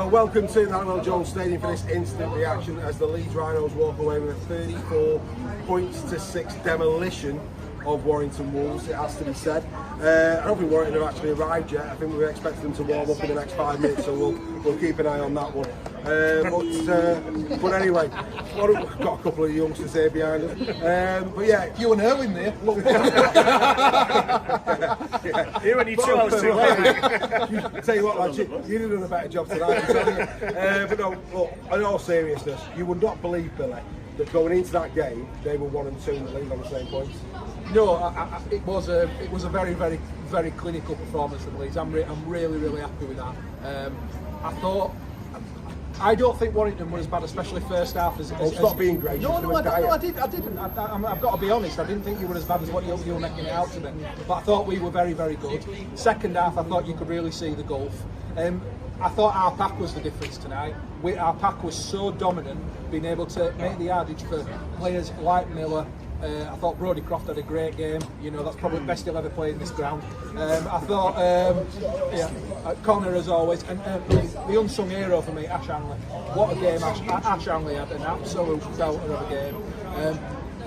welcome to the Hannibal Jones Stadium for this instant reaction as the Leeds Rhinos walk away with a 34 points to 6 demolition of Warrington Wolves, it has to be said. I don't think Warrington have actually arrived yet. I think we were expecting them to warm up in the next 5 minutes, so we'll keep an eye on that one. But anyway, we've got a couple of youngsters here behind us. But yeah, you and Erwin there. You and your 2 hours too late. Tell you what, lads, you'd have done a better job tonight, I'm telling you. But no, look, in all seriousness, you would not believe, Billy, that going into that game, they were 1 and 2 in the league on the same points. No, it was a very, very, very clinical performance from Leeds. I'm really happy with that. I don't think Warrington were as bad, especially first half. Stop being gracious. No, I didn't. I've got to be honest. I didn't think you were as bad as what you were making it out to be. But I thought we were very, very good. Second half, I thought you could really see the gulf. I thought our pack was the difference tonight. Our pack was so dominant, being able to make the yardage for players like Miller. I thought Brodie Croft had a great game. You know, that's probably the best he'll ever play in this ground. I thought, Connor as always, and the unsung hero for me, Ash Hanley. What a game Ash Hanley had, an absolute belter of a game.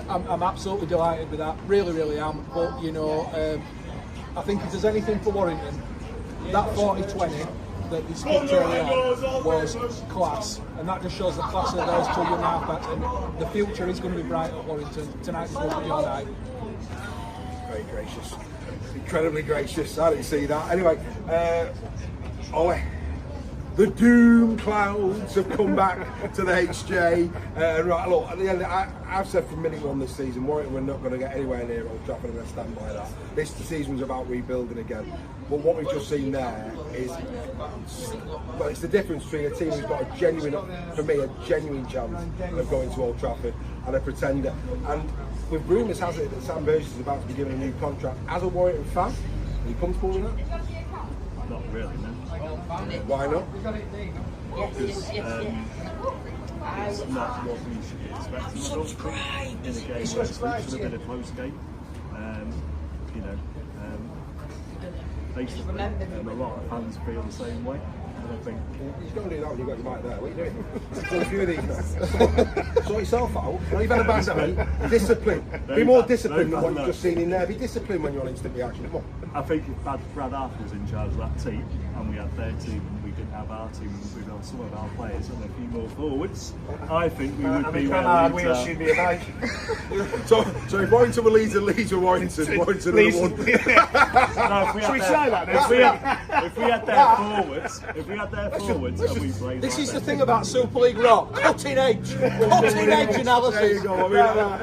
I'm absolutely delighted with that, really am. But you know, I think if there's anything for Warrington, that 40-20 that they scored early on was class, and that just shows the class of those 2 young halfbacks, and the future is going to be bright at Warrington. Tonight is going to be all night. Very gracious, incredibly gracious. I didn't see that. Anyway, Ollie, the doom clouds have come back to the HJ. Right, look, at the end, I've said from minute 1 this season, Warrington, we're not going to get anywhere near Old Trafford, and I stand by that. This season's about rebuilding again. But what we've just seen there is, well, it's the difference between a team who's got a genuine chance of going to Old Trafford and a pretender. And with rumours has it that Sam Burgess is about to be given a new contract. As a Warrington fan, are you comfortable with that? Not really, no. Why not? Because it's not what we should be expecting in a game where it should have been a close game. You know, basically, a lot of fans feel the same way. And I think you don't do that when you've got your mic there. What are you doing? There's a few of these. Sort yourself out. You've had a bad night. Discipline. Be more disciplined than what you've just seen in there. Be disciplined when you're on instant reaction. Come on. I think if Brad Arth was in charge of that team, and we had their team, and we didn't have our team, and we'd have some of our players and a few more forwards, I think we would be where Leeds should be about. So if Warrington were Leeds and Leeds were Warrington would have won. Should we say that? If we had their forwards, and we played. This is the thing about Super League Rock, cutting edge analysis. There you go. I mean,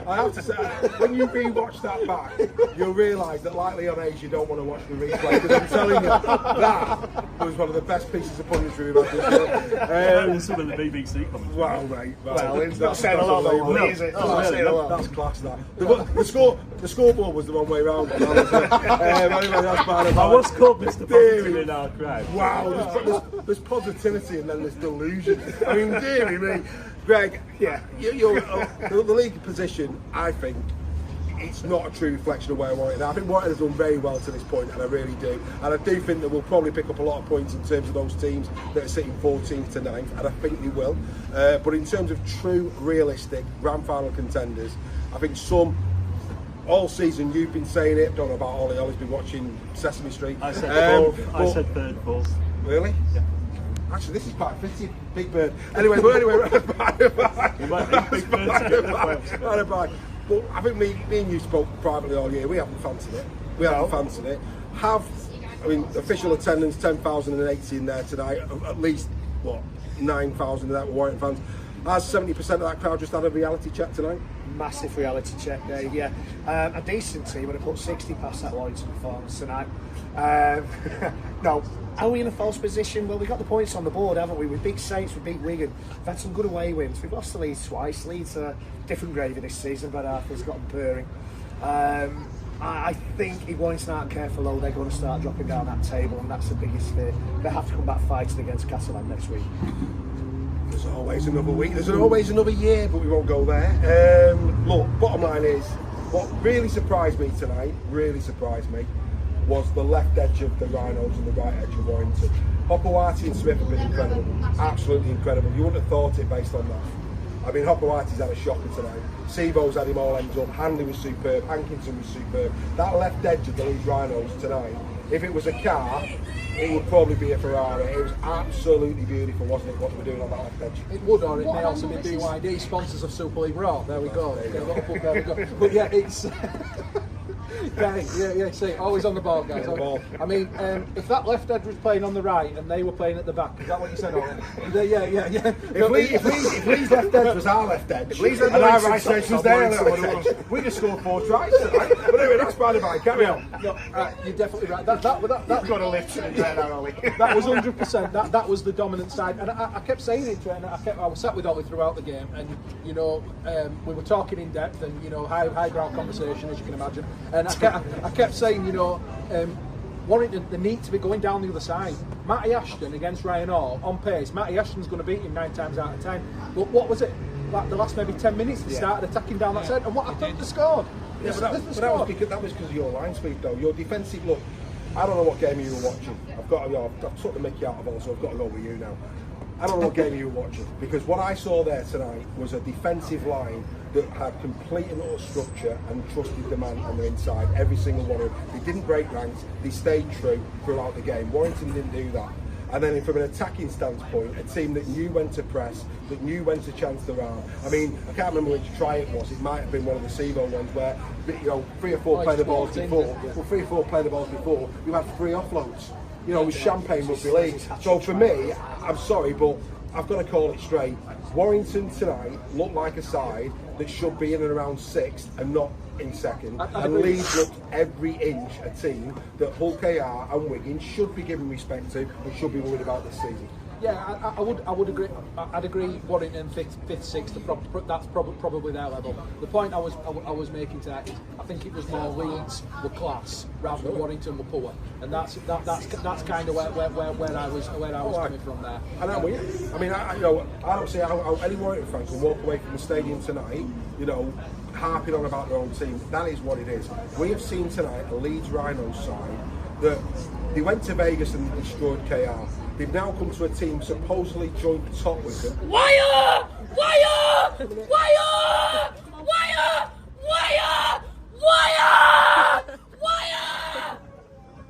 I have to say, when you rewatch that back, you'll realise that, like Leon Hayes, you don't want to watch the replay, because I'm telling you, that was one of the best pieces of punditry we've had this year. Some of the BBC comments. Wow, mate. Well, it's not saying a lot about me, is it? That's class, that. The scoreboard was the wrong way round. Anyway, that's bad. I was called Mr. Positive in our crowd. Wow, there's positivity and then there's delusion. I mean, dearie me. Greg, yeah, the league position, I think, it's not a true reflection of where Warrington are. I think Warrington has done very well to this point, and I really do. And I do think that we'll probably pick up a lot of points in terms of those teams that are sitting 14th to 9th, and I think they will. But in terms of true, realistic grand final contenders, I think some, all season you've been saying it, don't know about Ollie, Ollie's been watching Sesame Street. I said third, fourth. Really? Yeah. Actually, this is part 50, Big Bird. Anyway, bye. But I think me and you spoke privately all year. We haven't fancied it. Official attendance 10,080 in there tonight. At least 9,000 of that were Warrington fans. Has 70% of that crowd just had a reality check tonight? Massive reality check, Dave. Yeah, a decent team would have put 60 past that Warrington performance tonight. No, are we in a false position? Well, we got the points on the board, haven't we? We beat Saints, we beat Wigan. We've had some good away wins. We've lost to Leeds twice. Leeds are different gravy this season, but Arthur's got them purring. I think if Warrington aren't careful, though, they're going to start dropping down that table, and that's the biggest fear. They have to come back fighting against Castleman next week. There's always another week, there's always another year, but we won't go there. Look, bottom line is, what really surprised me tonight, was the left edge of the Rhinos and the right edge of Warrington. Hopper and Smith have been incredible, absolutely incredible. You wouldn't have thought it based on that. I mean, Hopper-Whitey's had a shocker tonight. Sevo's had him all ends up. Hanley was superb. Hankinson was superb. That left edge of the Leeds Rhinos tonight, if it was a car, it would probably be a Ferrari. It was absolutely beautiful, wasn't it, what they were doing on that left edge? It would, or it may also be BYD, sponsors of Super League Raw. There we go. There we go. But yeah, it's... yeah, see, always on the ball, guys. I mean, if that left edge was playing on the right and they were playing at the back, is that what you said, Owen? Yeah. If Lee's left edge was our left edge, and our right edge was their left edge, we'd have scored 4 tries tonight. But anyway, that's by the by, carry on. No, right, you're definitely right. That got a lift in there now, Ollie. That was 100%. That was the dominant side, and I kept saying it to her, and I was sat with Ollie throughout the game, and you know, we were talking in depth, and you know, highbrow conversation, as you can imagine, and I kept saying, you know, Warrington, they need to be going down the other side. Matty Ashton against Ryan Hall on pace. Matty Ashton's going to beat him 9 times out of 10. But what was it? Like the last maybe 10 minutes, they started attacking down that side, and what I thought they scored. Yeah, but that was because of your line speed, though. Your defensive look. I don't know what game you were watching. I've took the mickey out of all, so I've got to go with you now. I don't know what game you were watching, because what I saw there tonight was a defensive line that had complete and utter structure and trusted the man on the inside, every single one of them. They didn't break ranks, they stayed true throughout the game. Warrington didn't do that. And then from an attacking standpoint, a team that knew when to press, that knew when to chance their arm. I mean, I can't remember which try it was. It might have been one of the Sevo ones where, you know, 3 or 4 play the balls before. Well, 3 or 4 play the balls before. You had 3 offloads. You know, with Champagne Rugby League. So for me, I'm sorry, but I've got to call it straight. Warrington tonight looked like a side that should be in and around 6th and not in 2nd. And Leeds looked every inch a team that Hull KR and Wigan should be giving respect to and should be worried about this season. Yeah, I would agree. I'd agree. Warrington 5th, 6th. That's probably their level. The point I was making to that is, I think it was more Leeds were class rather than Warrington were poor, and that's kind of where I was coming from there. And I'm with you. I mean, I don't see how any Warrington fan can walk away from the stadium tonight, you know, harping on about their own team. That is what it is. We have seen tonight a Leeds Rhinos side that they went to Vegas and destroyed KR. They've now come to a team supposedly joint top with them. Wire!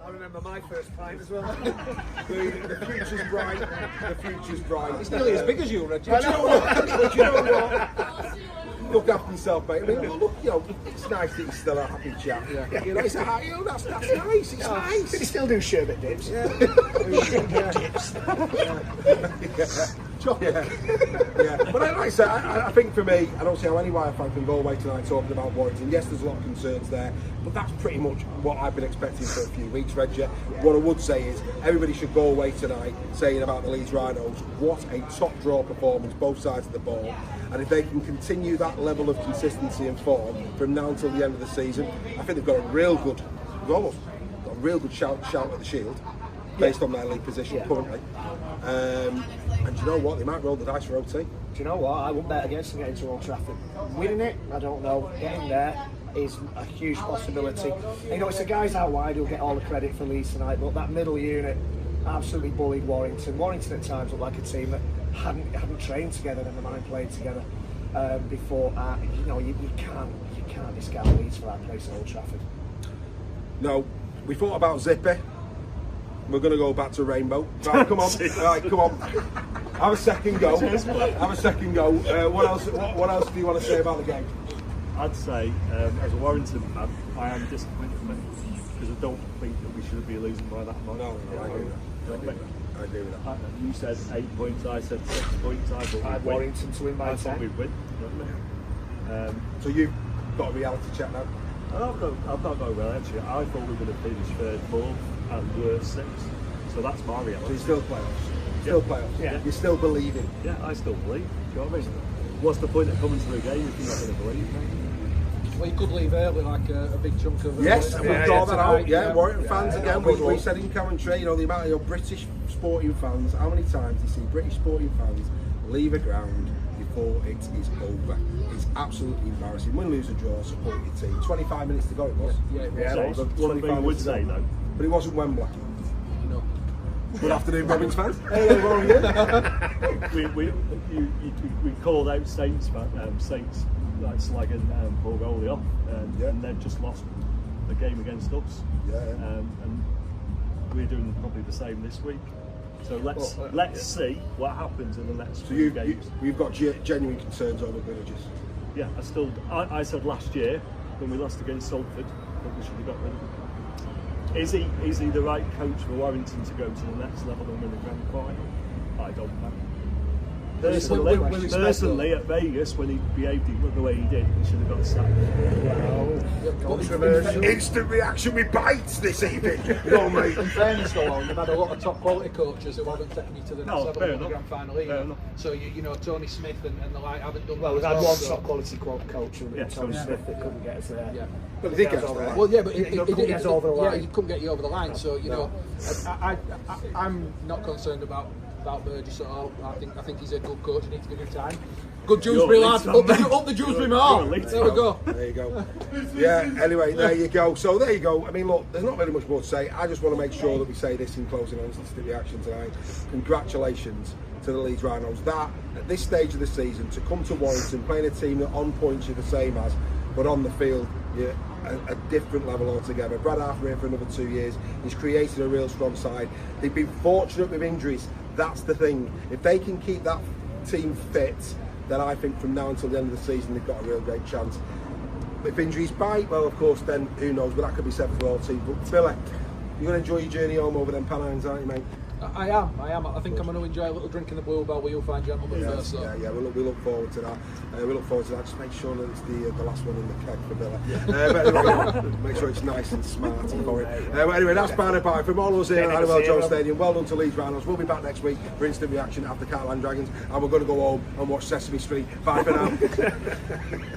I remember my first pint as well. The future's bright. The future's bright. It's nearly as big as you, Reggie. But you know what? Look after yourself, mate. I mean, look, you know, it's nice that you're still a happy chap. Yeah. You know, it's that's nice. It's nice. Can you still do sherbet dips? Yeah. But like I said, I think for me, I don't see how any Wire fan can go away tonight talking about Warrington. Yes, there's a lot of concerns there, but that's pretty much what I've been expecting for a few weeks, Reggie. What I would say is everybody should go away tonight saying about the Leeds Rhinos, what a top draw performance, both sides of the ball. And if they can continue that level of consistency and form from now until the end of the season, I think they've got a real good shout at the Shield, based on their league position currently. And you know what? They might roll the dice for OT. Do you know what? I wouldn't bet against them getting to Old Trafford. Winning it, I don't know. Getting there is a huge possibility. And, you know, it's the guys out wide who'll get all the credit for Leeds tonight, but that middle unit absolutely bullied Warrington. Warrington at times looked like a team that hadn't trained together, never mind played together before. You know, you can't discount Leeds for that place at Old Trafford. No, we thought about Zippy. We're going to go back to Rainbow. Right, come on. Right, come on. Have a second go. What else do you want to say about the game? I'd say, as a Warrington fan, I am disappointed because I don't think that we should be losing by that much. No, I agree with that. I agree with that. You said 8 points, I said 6 points. I thought Warrington to win by 10. I thought we'd win. So you've got a reality check now? I've not got well actually. I thought we would have finished 3rd, 4th and we're 6th. So that's my reality. So you're still playoffs? Still playoffs? Yeah. You're still believing? Yeah, I still believe. Do you know what I mean? What's the point of coming to the game if you're not going to believe, mate? Well, you could leave early, like a big chunk of... Yes, we've got that out. Yeah, Warrington fans again. We said in commentary, you know, the amount of British sporting fans, how many times you see British sporting fans leave a ground before it is over. It's absolutely embarrassing. Win, lose or draw, support your team. 25 minutes to go it was. Yeah, it was. What we would say though. But it wasn't Wembley. No. Good afternoon, Robins fans. Hello, Warrington. we called out Saints like slagging Paul Goldie off, and they've just lost the game against us. And we're doing probably the same this week. So let's see what happens in the next few games. We've got genuine concerns over Burgess. Yeah, I said last year when we lost against Salford that we should have got rid of him. Is he the right coach for Warrington to go to the next level and win the grand final? I don't know. Personally, at Vegas, when he behaved the way he did, he should have got sacked. Controversial. Instant reaction with bites this evening. Go on, mate. In fairness, though, Owen, you've had a lot of top quality coaches who haven't taken you to the next level fair in the enough. grand final either. Fair enough. So you know Tony Smith and the like haven't done Well, we've that. had as well, one so- top quality coach, and Tony Smith, that couldn't get us there. Yeah. But he did get us there. Well, yeah, but He couldn't get us over the line. Yeah, he couldn't get you over the line. So you know, I'm not concerned about Burgess at all. I think he's a good coach. He needs to give him time. Good Dewsbury lad. Up the Dewsbury Mall. There we go. There you go. Yeah, anyway, there you go. So there you go. I mean, look, there's not really much more to say. I just want to make sure that we say this in closing on instant reaction tonight. Congratulations to the Leeds Rhinos. That, at this stage of the season, to come to Warrington, playing a team that on points you're the same as, but on the field, you're a different level altogether. Brad Arthur here for another 2 years. He's created a real strong side. They've been fortunate with injuries. That's the thing. If they can keep that team fit, then I think from now until the end of the season they've got a real great chance. If injuries bite, well, of course, then who knows? But that could be said for all teams. But Billy, you're going to enjoy your journey home over them Pennines, aren't you, mate? I am. I think I'm going to enjoy a little drink in the Blue Bell with you fine gentlemen first. So. Yeah, we look forward to that. We look forward to that. Just make sure that it's the last one in the keg for Billy. But anyway, make sure it's nice and smart and for it. But anyway, that's Banner Pie from all of us here at Hannibal Jones Stadium. Well done to Leeds Rhinos. We'll be back next week for instant reaction after Catalan Dragons, and we're going to go home and watch Sesame Street. Bye for now.